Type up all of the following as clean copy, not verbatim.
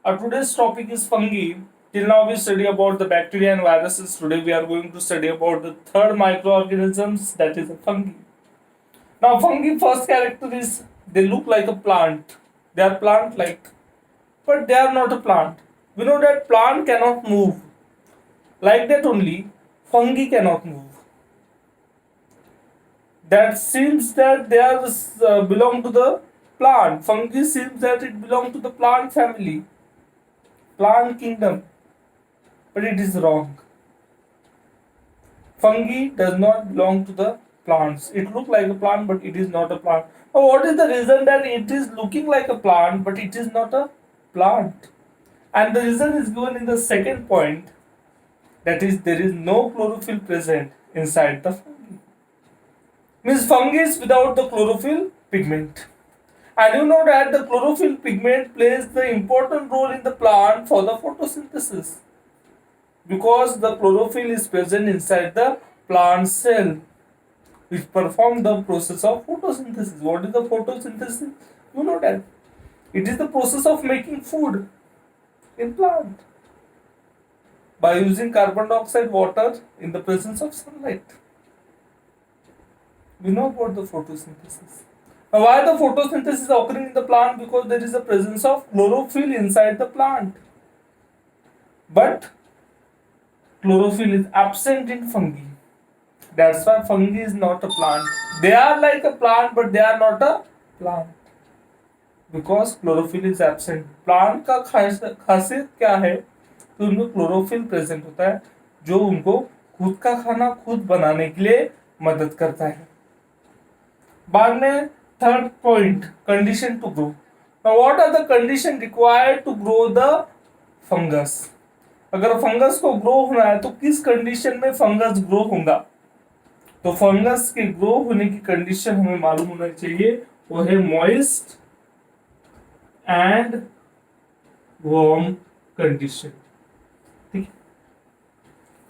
Our today's topic is fungi. Till now we study about the bacteria and viruses. Today we are going to study about the third microorganisms, that is the fungi. Now fungi first character is they look like a plant. They are plant like, but they are not a plant. We know that plant cannot move. Like that only fungi cannot move. That seems that they are belong to the plant. Fungi seems that it belong to the plant family, plant kingdom, but it is wrong. Fungi does not belong to the plants. It looks like a plant, but it is not a plant. Now, what is the reason that it is looking like a plant, but it is not a plant? And the reason is given in the second point. That is, there is no chlorophyll present inside the fungi. Means fungi is without the chlorophyll pigment. And you know that the chlorophyll pigment plays the important role in the plant for the photosynthesis, because the chlorophyll is present inside the plant cell which perform the process of photosynthesis. What is the photosynthesis? You know that it is the process of making food in plant by using carbon dioxide, water in the presence of sunlight. We know about the photosynthesis. Now, why the photosynthesis is occurring in the plant? Because there is a presence of chlorophyll inside the plant. But chlorophyll is absent in fungi. That's why fungi is not a plant. They are like a plant, but they are not a plant. Because chlorophyll is absent. Plant का खासियत क्या है? तो उनको chlorophyll present होता है, जो उनको खुद का खाना खुद बनाने के लिए मदद करता है. बाद में third point, condition to grow. Now what are the condition required to grow the fungus? अगर फंगस को ग्रो होना है तो किस कंडीशन में फंगस ग्रो होगा? तो फंगस के ग्रो होने की कंडीशन हमें मालूम होना चाहिए. वो है मॉइस्ट एंड वार्म कंडीशन. ठीक,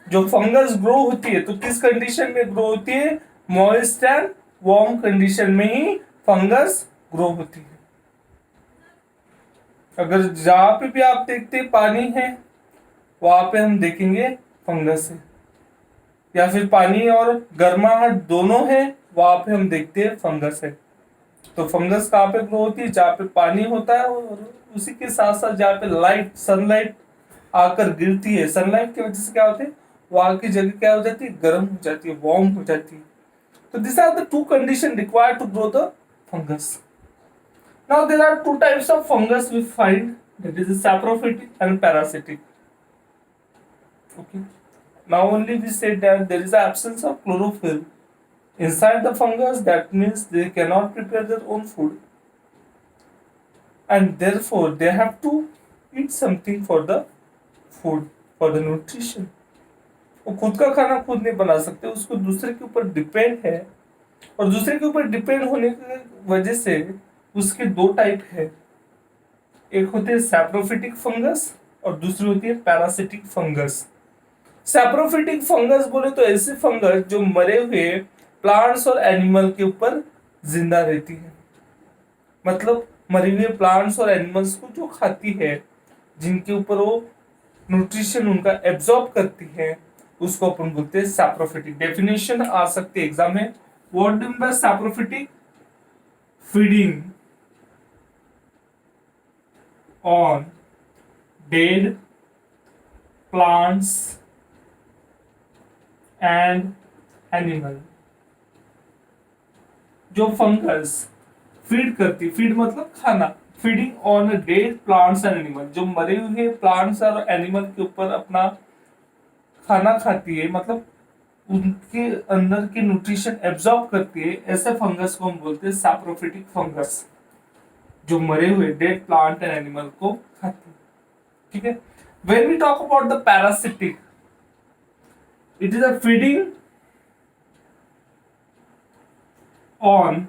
जो फंगस ग्रो होती है तो किस कंडीशन में ग्रो होती है? मॉइस्ट एंड वार्म कंडीशन में ही फंगस ग्रो होती है. अगर जहां पे भी आप देखते पानी है, वहां पे हम देखेंगे फंगस है. या फिर पानी और गर्माहट दोनों है, वहां पे हम देखते हैं फंगस है. तो फंगस कहाँ पे ग्रो होती है? जहाँ पे पानी होता है, और उसी के साथ साथ जहाँ पे लाइट, सनलाइट आकर गिरती है. सनलाइट की वजह से क्या होता है? वहां की जगह क्या हो जाती है? गर्म हो जाती है, वार्म हो जाती है. So these are the two conditions required to grow the fungus. Now there are two types of fungus we find, that is saprophytic and parasitic. Okay. Now only we said that there is absence of chlorophyll inside the fungus. That means they cannot prepare their own food, and therefore they have to eat something for the food, for the nutrition. वो खुद का खाना खुद नहीं बना सकते, उसको दूसरे के ऊपर डिपेंड है. और दूसरे के ऊपर डिपेंड होने की वजह से उसके दो टाइप है. एक होते हैं सैप्रोफिटिक फंगस और दूसरी होती है पैरासिटिक फंगस. सैप्रोफिटिक फंगस बोले तो ऐसे फंगस जो मरे हुए प्लांट्स और एनिमल के ऊपर जिंदा रहती है. मतलब मरे हुए प्लांट्स और एनिमल्स को जो खाती है, जिनके ऊपर वो न्यूट्रिशन उनका एब्जॉर्ब करती है, उसको अपन बोलते हैं सैप्रोफिटिक. डेफिनेशन आ सकती है एग्जाम में. What do by saprophytic? Feeding on dead plants and animal. जो फंगस फीड करती, फीड मतलब खाना, feeding on dead plants and animal, जो मरे हुए प्लांट्स और एनिमल के ऊपर अपना खाना खाती है, मतलब उनके अंदर के न्यूट्रिशन एब्जॉर्ब करती है, ऐसे फंगस को हम बोलते हैं सैप्रोफिटिक फंगस, जो मरे हुए डेड प्लांट एंड एनिमल को खाती है. ठीक है. When we talk about the parasitic, it is a feeding on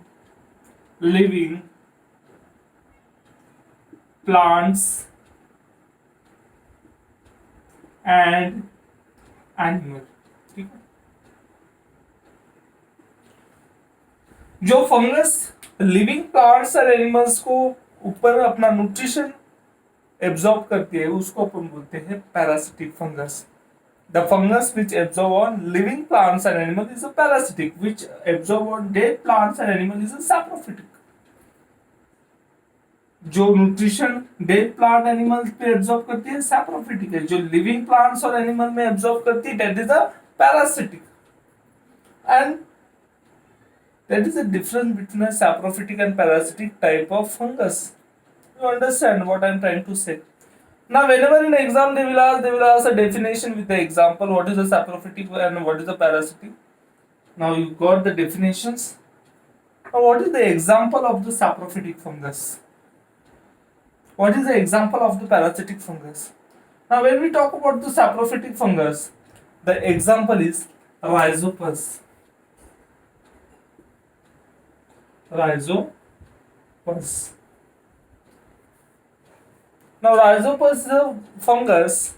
living plants and animal. ठीक है. जो फंगस लिविंग प्लांट्स और एनिमल्स को ऊपर अपना न्यूट्रिशन एब्जॉर्ब करती है उसको अपन बोलते हैं parasitic fungus. The fungus which absorb on living plants and animals is a parasitic. Which absorb on dead plants and animals is a saprophytic. जो न्यूट्रिशन डेड प्लांट एनिमल्स पे एब्जॉर्ब करती है saprophytic है. जो लिविंग प्लांट्स और animal में absorb करती है that is a parasitic. And that is the difference between a saprophytic and parasitic type of fungus. You understand what I am trying to say? Now, whenever in exam they will ask a definition with the example. What is the saprophytic and what is the parasitic? Now you got the definitions. Now, what is the example of the saprophytic fungus? What is the example of the parasitic fungus? Now, when we talk about the saprophytic fungus, the example is Rhizopus. Rhizopus. Now, Rhizopus is a fungus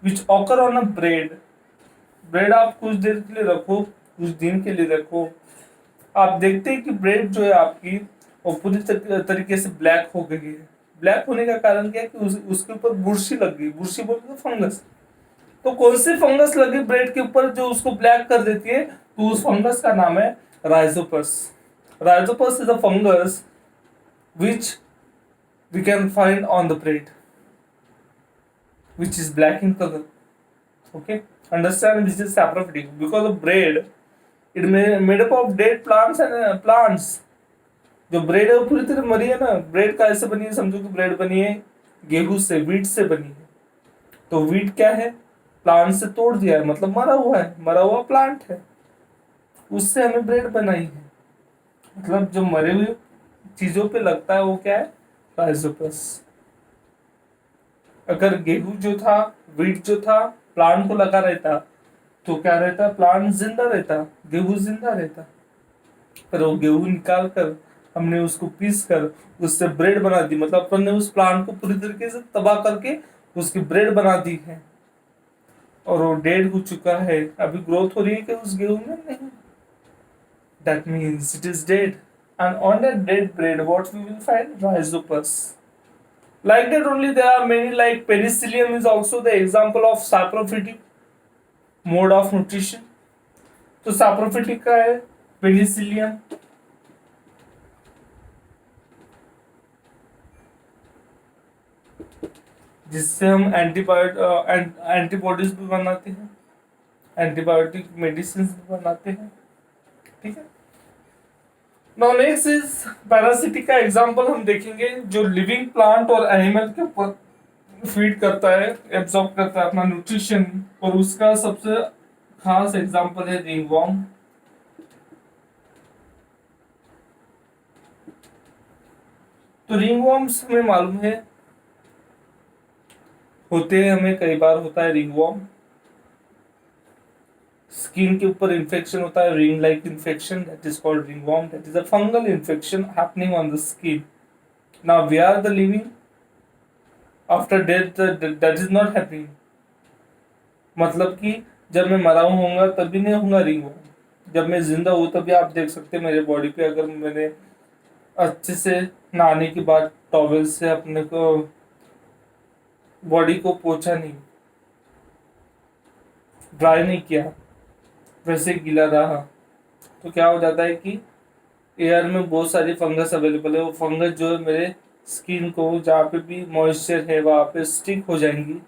which occur on a bread. Bread आप कुछ देर के लिए रखो, कुछ दिन के लिए रखो, आप देखते हैं कि ब्रेड जो है आपकी वो पूरी तरीके से ब्लैक हो गई है. ब्लैक होने का कारण क्या है कि उसके ऊपर बुरशी लग गई. बुरशी बोलते हैं फंगस. तो कौन सी फंगस लगी ब्रेड के ऊपर जो उसको ब्लैक कर देती है? तो उस फंगस का नाम है Rhizopus. Rhizopus is a fungus which we can find on the bread, which is black in color. Okay, understand this is saprophytic because of bread. It made up of dead plants and plants. जो bread है वो पूरी तरह मरी है ना. Bread का ऐसे बनी है, समझो कि ब्रेड बनी है गेहूं से, वीट से बनी है. तो वीट क्या है? प्लांट से तोड़ दिया है, मतलब मरा हुआ है, मरा हुआ प्लांट है, उससे हमें ब्रेड बनाई है. मतलब जो मरे हुए चीजों पे लगता है वो क्या है? राइजोपस. अगर गेहूं जो था, वीट जो था, प्लांट को लगा रहता तो क्या रहता? प्लांट जिंदा रहता, गेहूं जिंदा रहता. पर वो गेहूं निकाल कर हमने उसको पीस कर उससे ब्रेड बना दी. मतलब अपन ने उस प्लांट को पूरी तरीके से तबाह करके उसकी ब्रेड बना दी है. और वो डेड हो चुका है. अभी ग्रोथ हो रही है कि उस गेहूं में? नहीं. That means it is dead. And on that dead bread, what we will find? Rhizopus. Like that only there are many, like penicillium is also the example of saprophytic mode of nutrition. तो saprophytic का है penicillium. जिससे हम antibodies भी बनाते हैं, antibiotic medicine भी बनाते हैं. ठीक है. Now next is पैरासिटिक का एग्जांपल हम देखेंगे जो लिविंग प्लांट और एनिमल के ऊपर फीड करता है, एब्जॉर्ब करता है अपना न्यूट्रिशन. और उसका सबसे खास एग्जांपल है रिंगवॉर्म. तो रिंगवॉर्म्स हमें मालूम है होते हैं, हमें कई बार होता है रिंगवॉर्म. स्किन के ऊपर इन्फेक्शन होता है, ring like infection, that is called ringworm. That is a fungal infection happening on the skin. Now we are the living after death, that is not happening. मतलब कि जब मैं मरा होऊंगा तभी नहीं होगा रिंगवॉर्म. जब मैं जिंदा हूँ तभी आप देख सकते हैं मेरे बॉडी पे अगर मैंने अच्छे से नहाने के बाद टॉवेल से अपने को बॉडी को पोछा नहीं, ड्राई नहीं किया, वैसे गीला रहा, तो क्या हो जाता है कि एयर में बहुत सारी फंगस अवेलेबल है. वो फंगस जो है मेरे स्किन को जहाँ पे भी मॉइस्चर है वहाँ पे स्टिक हो जाएंगी.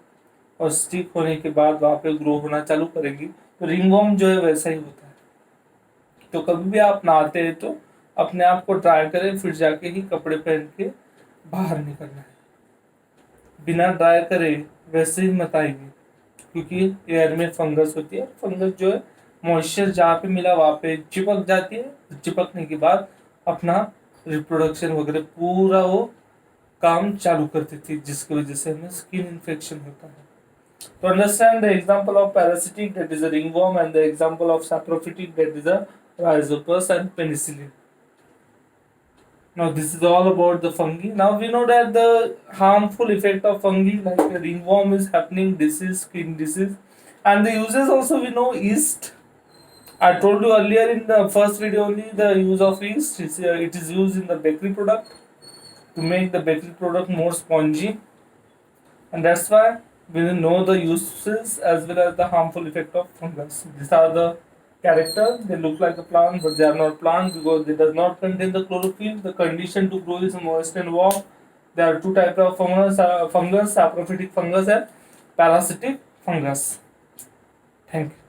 और स्टिक होने के बाद वहाँ पे ग्रो होना चालू करेगी. तो रिंगवॉर्म जो है वैसा ही होता है. तो कभी भी आप नहाते हैं तो अपने आप को ड्राई करें, फिर जाके ही कपड़े पहन के बाहर निकलना है. बिना ड्राई करे वैसे ही मत आएगी, क्योंकि एयर में फंगस होती है. फंगस जो है मॉइस्चर जहाँ पे मिला वहाँ पे चिपक जाती है. चिपकने के बाद अपना रिप्रोडक्शन वगैरह पूरा वो काम चालू कर देती है, जिसकी वजह से हमें स्किन इन्फेक्शन होता है. तो understand the example of parasitic, that is a ringworm, and the example of saprophytic, that is a Rhizopus and penicillin. Now this is all about the fungi. Now we know that the harmful effect of fungi like a ringworm is happening disease, skin disease, and the uses also we know yeast. I told you earlier in the first video only the use of yeast. It is used in the bakery product. to make the bakery product more spongy, and that's why we know the uses as well as the harmful effect of fungus. These are the character. They look like a plant, but they are not plants because they does not contain the chlorophyll. The condition to grow is moist and warm. There are two types of fungus: saprophytic fungus and parasitic fungus. Thank you.